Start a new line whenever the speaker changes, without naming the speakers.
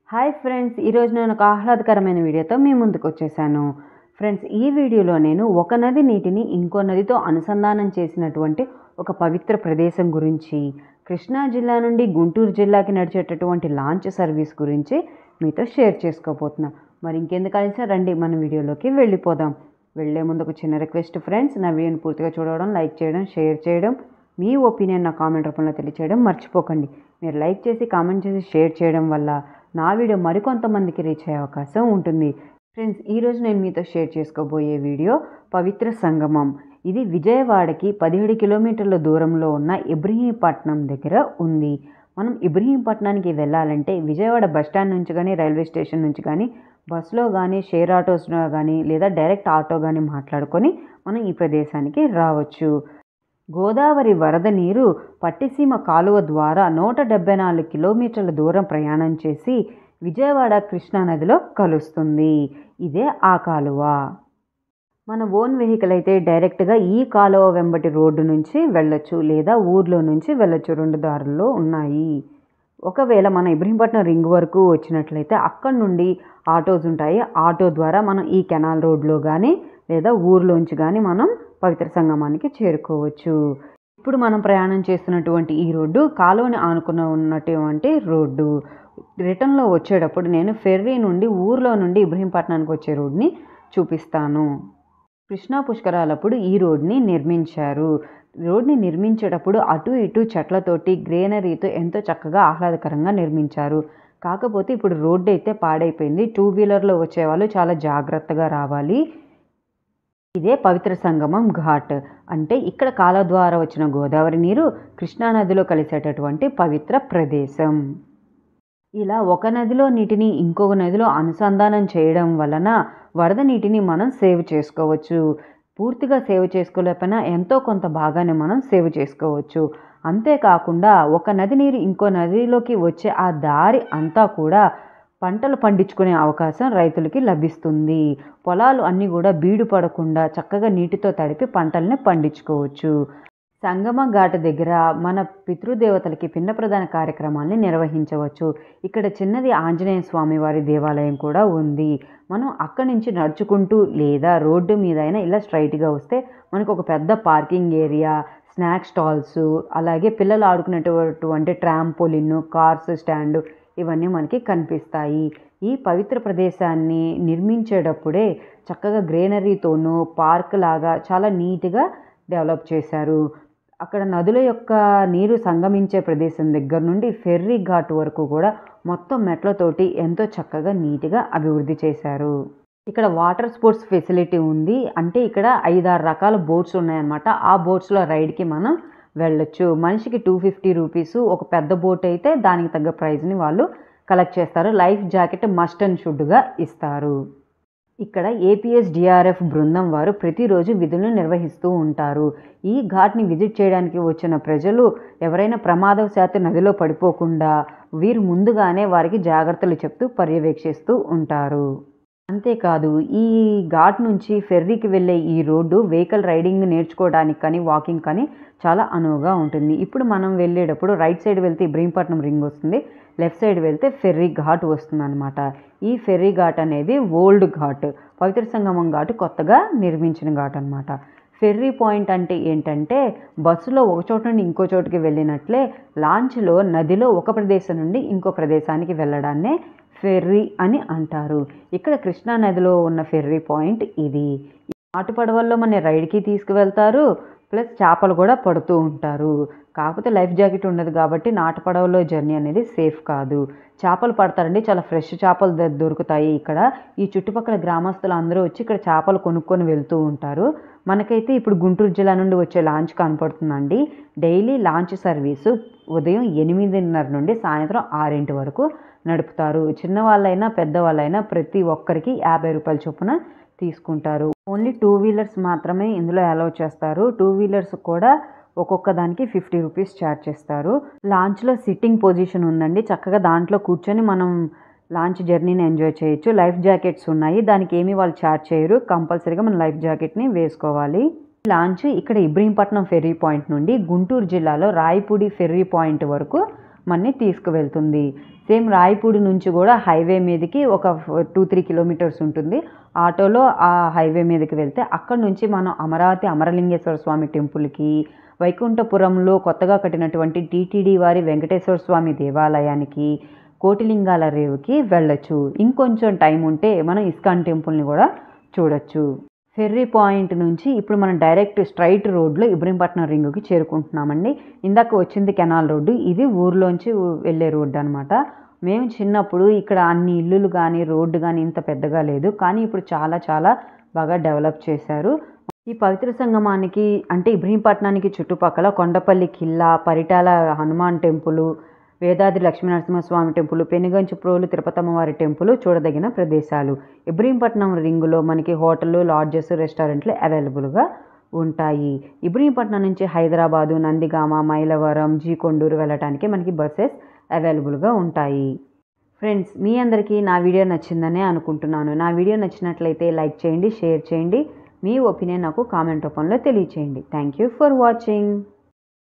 Hi friends, ఈరోజు నేను ఒక ఆహ్లాదకరమైన వీడియోతో మీ ముందుకు వచ్చేసాను. ఫ్రెండ్స్, ఈ వీడియోలో నేను ఒక నది నీటిని ఇంకో నదితో అనుసంధానం చేసినటువంటి ఒక పవిత్ర ప్రదేశం గురించి, కృష్ణా జిల్లా నుండి గుంటూరు జిల్లాకి నడిచేటటువంటి లాంచ్ సర్వీస్ గురించి మీతో షేర్ చేసుకోబోతున్నా. మరి ఇంకెందుకు ఆలస్యం, రండి మన వీడియోలోకి వెళ్ళిపోదాం. వెళ్ళే ముందు ఒక చిన్న రిక్వెస్ట్ ఫ్రెండ్స్, నా వీడియోని పూర్తిగా చూడడం, లైక్ చేయడం, షేర్ చేయడం, మీ ఒపీనియన్ నా కామెంట్ రూపంలో తెలియచేయడం మర్చిపోకండి. మీరు లైక్ చేసి, కామెంట్ చేసి, షేర్ చేయడం వల్ల నా వీడియో మరికొంతమందికి రీచ్ అయ్యే అవకాశం ఉంటుంది. ఫ్రెండ్స్, ఈరోజు నేను మీతో షేర్ చేసుకోబోయే వీడియో పవిత్ర సంగమం. ఇది విజయవాడకి 17 కిలోమీటర్ల దూరంలో ఉన్న ఇబ్రహీంపట్నం దగ్గర ఉంది. మనం ఇబ్రహీంపట్నానికి వెళ్ళాలంటే విజయవాడ బస్టాండ్ నుంచి కానీ, రైల్వే స్టేషన్ నుంచి కానీ, బస్సులో కానీ, షేర్ ఆటోస్లో కానీ, లేదా డైరెక్ట్ ఆటో కానీ మాట్లాడుకొని మనం ఈ ప్రదేశానికి రావచ్చు. గోదావరి వరద నీరు పట్టిసీమ కాలువ ద్వారా 174 కిలోమీటర్ల దూరం ప్రయాణం చేసి విజయవాడ కృష్ణా నదిలో కలుస్తుంది. ఇదే ఆ కాలువ. మన ఓన్ వెహికల్ అయితే డైరెక్ట్గా ఈ కాలువ వెంబటి రోడ్డు నుంచి వెళ్ళొచ్చు, లేదా ఊర్లో నుంచి వెళ్ళొచ్చు. 2 దారుల్లో ఉన్నాయి. ఒకవేళ మన ఇబ్రహీంపట్నం రింగ్ వరకు వచ్చినట్లయితే అక్కడి నుండి ఆటోస్ ఉంటాయి. ఆటో ద్వారా మనం ఈ కెనాల్ రోడ్లో కానీ, లేదా ఊర్లోంచి కానీ మనం పవిత్ర సంగమానికి చేరుకోవచ్చు. ఇప్పుడు మనం ప్రయాణం చేస్తున్నటువంటి ఈ రోడ్డు కాలువని ఆనుకుని ఉన్నటువంటి రోడ్డు. రిటర్న్లో వచ్చేటప్పుడు నేను ఫెర్రీ నుండి, ఊర్లో నుండి ఇబ్రహీంపట్నానికి వచ్చే రోడ్ని చూపిస్తాను. కృష్ణా పుష్కరాలప్పుడు ఈ రోడ్ని నిర్మించారు. రోడ్ని నిర్మించేటప్పుడు అటు ఇటు చెట్లతోటి, గ్రీనరీతో ఎంతో చక్కగా ఆహ్లాదకరంగా నిర్మించారు. కాకపోతే ఇప్పుడు రోడ్డు అయితే పాడైపోయింది. 2 వీలర్లో వచ్చేవాళ్ళు చాలా జాగ్రత్తగా రావాలి. ఇదే పవిత్ర సంగమం ఘాట్. అంటే ఇక్కడ కాలువ ద్వారా వచ్చిన గోదావరి నీరు కృష్ణానదిలో కలిసేటటువంటి పవిత్ర ప్రదేశం. ఇలా ఒక నదిలో నీటిని ఇంకొక నదిలో అనుసంధానం చేయడం వలన వరద నీటిని మనం సేవ్ చేసుకోవచ్చు. పూర్తిగా సేవ్ చేసుకోలేకపోయినా ఎంతో కొంత భాగాన్ని మనం సేవ్ చేసుకోవచ్చు. అంతేకాకుండా ఒక నది నీరు ఇంకో నదిలోకి వచ్చే ఆ దారి అంతా కూడా పంటలు పండించుకునే అవకాశం రైతులకి లభిస్తుంది. పొలాలు అన్నీ కూడా బీడు పడకుండా చక్కగా నీటితో తడిపి పంటల్ని పండించుకోవచ్చు. సంగమ ఘాట్ దగ్గర మన పితృదేవతలకి పిండ ప్రదాన కార్యక్రమాల్ని నిర్వహించవచ్చు. ఇక్కడ చిన్నది ఆంజనేయ స్వామి వారి దేవాలయం కూడా ఉంది. మనం అక్కడి నుంచి నడుచుకుంటూ లేదా రోడ్డు మీద అయినా ఇలా స్ట్రైట్గా వస్తే మనకు ఒక పెద్ద పార్కింగ్ ఏరియా, స్నాక్ స్టాల్స్, అలాగే పిల్లలు ఆడుకునేటటువంటి ట్రాంపోలిన్, కార్స్ స్టాండ్ ఇవన్నీ మనకి కనిపిస్తాయి. ఈ పవిత్ర ప్రదేశాన్ని నిర్మించేటప్పుడే చక్కగా గ్రీనరీతోనూ పార్క్ లాగా చాలా నీట్గా డెవలప్ చేశారు. అక్కడ నదుల యొక్క నీరు సంగమించే ప్రదేశం దగ్గర నుండి ఫెర్రీ ఘాట్ వరకు కూడా మొత్తం మెట్లతోటి ఎంతో చక్కగా నీట్గా అభివృద్ధి చేశారు. ఇక్కడ వాటర్ స్పోర్ట్స్ ఫెసిలిటీ ఉంది. అంటే ఇక్కడ 5-6 రకాల బోట్స్ ఉన్నాయన్నమాట. ఆ బోట్స్లో రైడ్కి మనం వెళ్ళొచ్చు. మనిషికి 250 రూపీస్. ఒక పెద్ద బోట్ అయితే దానికి తగ్గ ప్రైజ్ని వాళ్ళు కలెక్ట్ చేస్తారు. లైఫ్ జాకెట్ మస్ట్ అండ్ షుడ్గా ఇస్తారు. ఇక్కడ APSDRF బృందం వారు ప్రతిరోజు విధులను నిర్వహిస్తూ ఉంటారు. ఈ ఘాట్ని విజిట్ చేయడానికి వచ్చిన ప్రజలు ఎవరైనా ప్రమాదవశాత్తు నదిలో పడిపోకుండా వీరు ముందుగానే వారికి జాగ్రత్తలు చెప్తూ పర్యవేక్షిస్తూ ఉంటారు. అంతేకాదు, ఈ ఘాట్ నుంచి ఫెర్రీకి వెళ్ళే ఈ రోడ్డు వెహికల్ రైడింగ్ నేర్చుకోవడానికి కానీ, వాకింగ్ కానీ చాలా అనువుగా ఉంటుంది. ఇప్పుడు మనం వెళ్ళేటప్పుడు రైట్ సైడ్ వెళ్తే ఇబ్రహీంపట్నం రింగ్ వస్తుంది, లెఫ్ట్ సైడ్ వెళ్తే ఫెర్రీ ఘాట్ వస్తుంది అనమాట. ఈ ఫెర్రీ ఘాట్ అనేది ఓల్డ్ ఘాట్. పవిత్ర సంగమం ఘాట్ కొత్తగా నిర్మించిన ఘాట్ అనమాట. ఫెర్రీ పాయింట్ అంటే ఏంటంటే బస్సులో ఒక చోట నుండి ఇంకో చోటుకి వెళ్ళినట్లే లాంచ్లో నదిలో ఒక ప్రదేశం నుండి ఇంకో ప్రదేశానికి వెళ్ళడాన్నే ఫెర్రీ అని అంటారు. ఇక్కడ కృష్ణా నదిలో ఉన్న ఫెర్రీ పాయింట్ ఇది. నాటు పడవల్లో మన రైడ్కి తీసుకువెళ్తారు, ప్లస్ చేపలు కూడా పడుతూ ఉంటారు. కాకపోతే లైఫ్ జాకెట్ ఉండదు కాబట్టి నాటు పడవలో జర్నీ అనేది సేఫ్ కాదు. చేపలు పడతారండి, చాలా ఫ్రెష్ చేపలు దొరుకుతాయి ఇక్కడ. ఈ చుట్టుపక్కల గ్రామస్తులు అందరూ వచ్చి ఇక్కడ చేపలు కొనుక్కొని వెళ్తూ ఉంటారు. మనకైతే ఇప్పుడు గుంటూరు జిల్లా నుండి వచ్చే లాంచ్ కనపడుతుందండి. డైలీ లాంచ్ సర్వీసు ఉదయం 8:30 నుండి సాయంత్రం 6 వరకు నడుపుతారు. చిన్నవాళ్ళైనా పెద్దవాళ్ళైనా ప్రతి ఒక్కరికి 50 రూపాయల చొప్పున తీసుకుంటారు. ఓన్లీ 2 వీలర్స్ మాత్రమే ఇందులో అలౌ చేస్తారు. 2 వీలర్స్ కూడా ఒక్కొక్క దానికి 50 రూపీస్ ఛార్జ్ చేస్తారు. లాంచ్లో సిట్టింగ్ పొజిషన్ ఉందండి. చక్కగా దాంట్లో కూర్చొని మనం లాంచ్ జర్నీని ఎంజాయ్ చేయొచ్చు. లైఫ్ జాకెట్స్ ఉన్నాయి, దానికి ఏమీ వాళ్ళు ఛార్జ్ చేయరు. కంపల్సరీగా మనం లైఫ్ జాకెట్ని వేసుకోవాలి. లాంచ్ ఇక్కడ ఇబ్రహీంపట్నం ఫెర్రీ పాయింట్ నుండి గుంటూరు జిల్లాలో రాయపూడి ఫెర్రీ పాయింట్ వరకు మనని తీసుకువెళ్తుంది. సేమ్ రాయపూడి నుంచి కూడా హైవే మీదకి ఒక 2-3 కిలోమీటర్స్ ఉంటుంది. ఆటోలో ఆ హైవే మీదకి వెళ్తే అక్కడ నుంచి మనం అమరావతి అమరలింగేశ్వర స్వామి టెంపుల్కి, వైకుంఠపురంలో కొత్తగా కట్టినటువంటి టీటీడీ వారి వెంకటేశ్వర స్వామి దేవాలయానికి, కోటిలింగాల రేవుకి వెళ్ళొచ్చు. ఇంకొంచెం టైం ఉంటే మనం ఇస్కాన్ టెంపుల్ని కూడా చూడొచ్చు. ఫెర్రీ పాయింట్ నుంచి ఇప్పుడు మనం డైరెక్ట్ స్ట్రైట్ రోడ్లో ఇబ్రహీంపట్నం రింగుకి చేరుకుంటున్నామండి. ఇందాక వచ్చింది కెనాల్ రోడ్డు, ఇది ఊర్లోంచి వెళ్ళే రోడ్డు అనమాట. మేము చిన్నప్పుడు ఇక్కడ అన్ని ఇల్లులు కానీ రోడ్డు కానీ ఇంత పెద్దగా లేదు, కానీ ఇప్పుడు చాలా చాలా బాగా డెవలప్ చేశారు. ఈ పవిత్ర సంగమానికి అంటే ఇబ్రహీంపట్నానికి చుట్టుపక్కల కొండపల్లి ఖిల్లా, పరిటాల హనుమాన్ టెంపుల్, వేదాద్రి లక్ష్మీనరసింహస్వామి టెంపుల్, పెనుగంచిప్రోలు తిరుపతమ్మవారి టెంపుల్ చూడదగిన ప్రదేశాలు. ఇబ్రహీంపట్నం రింగులో మనకి హోటళ్ళు, లాడ్జెస్, రెస్టారెంట్లు అవైలబుల్గా ఉంటాయి. ఇబ్రహీంపట్నం నుంచి హైదరాబాదు, నందిగామ, మైలవరం, జీకొండూరు వెళ్ళటానికి మనకి బస్సెస్ అవైలబుల్గా ఉంటాయి. ఫ్రెండ్స్, మీ అందరికీ నా వీడియో నచ్చిందనే అనుకుంటున్నాను. నా వీడియో నచ్చినట్లయితే లైక్ చేయండి, షేర్ చేయండి, మీ ఒపీనియన్ నాకు కామెంట్ రూపంలో తెలియచేయండి. Thank you for watching.